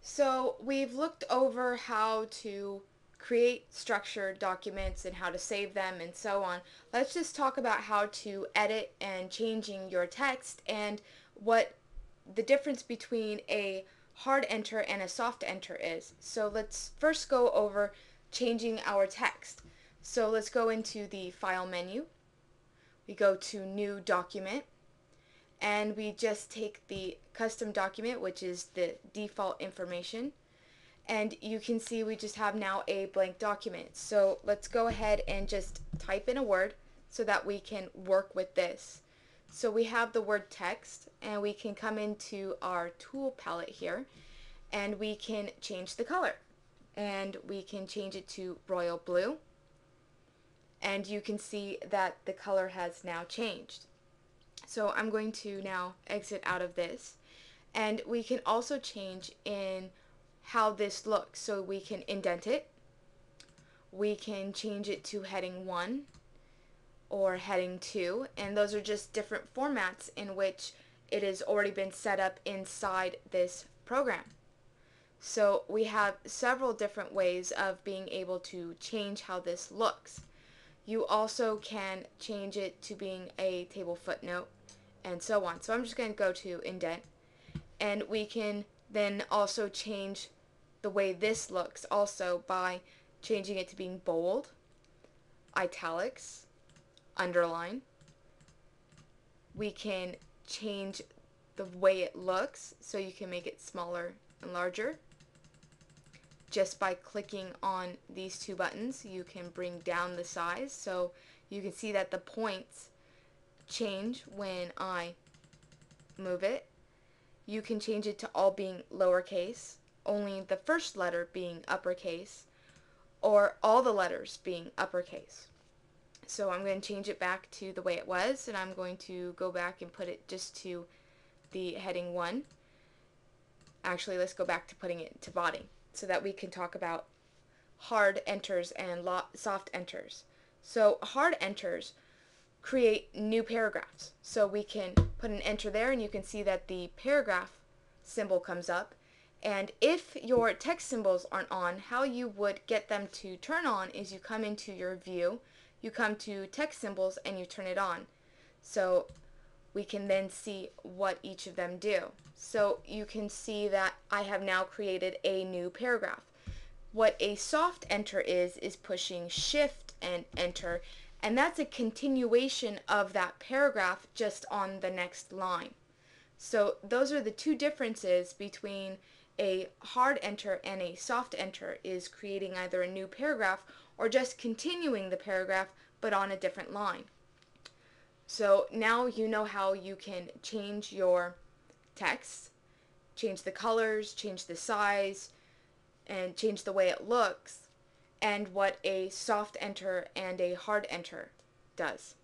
So we've looked over how to create structured documents and how to save them and so on. Let's just talk about how to edit and changing your text and what the difference between a hard enter and a soft enter is. So let's first go over changing our text. So let's go into the File menu. We go to New Document, and we just take the custom document, which is the default information, and you can see we just have now a blank document. So let's go ahead and just type in a word so that we can work with this. So we have the word text, and we can come into our tool palette here, and we can change the color, and we can change it to royal blue, and you can see that the color has now changed. So I'm going to now exit out of this, and we can also change in how this looks. So we can indent it, we can change it to heading 1 or heading 2, and those are just different formats in which it has already been set up inside this program. So we have several different ways of being able to change how this looks. You also can change it to being a table footnote and so on. So I'm just going to go to indent, and we can then also change the way this looks also by changing it to being bold, italics, underline. We can change the way it looks, so you can make it smaller and larger. Just by clicking on these two buttons, you can bring down the size, so you can see that the points change when I move it. You can change it to all being lowercase, only the first letter being uppercase, or all the letters being uppercase. So I'm going to change it back to the way it was, and I'm going to go back and put it just to the heading 1. Actually, let's go back to putting it to body so that we can talk about hard enters and soft enters. So hard enters create new paragraphs. So we can put an enter there, and you can see that the paragraph symbol comes up. And if your text symbols aren't on, how you would get them to turn on is you come into your view, you come to text symbols, and you turn it on. So we can then see what each of them do. So you can see that I have now created a new paragraph. What a soft enter is pushing shift and enter, and that's a continuation of that paragraph just on the next line. So those are the two differences between a hard enter and a soft enter, is creating either a new paragraph or just continuing the paragraph but on a different line. So now you know how you can change your text, change the colors, change the size, and change the way it looks, and what a soft enter and a hard enter does.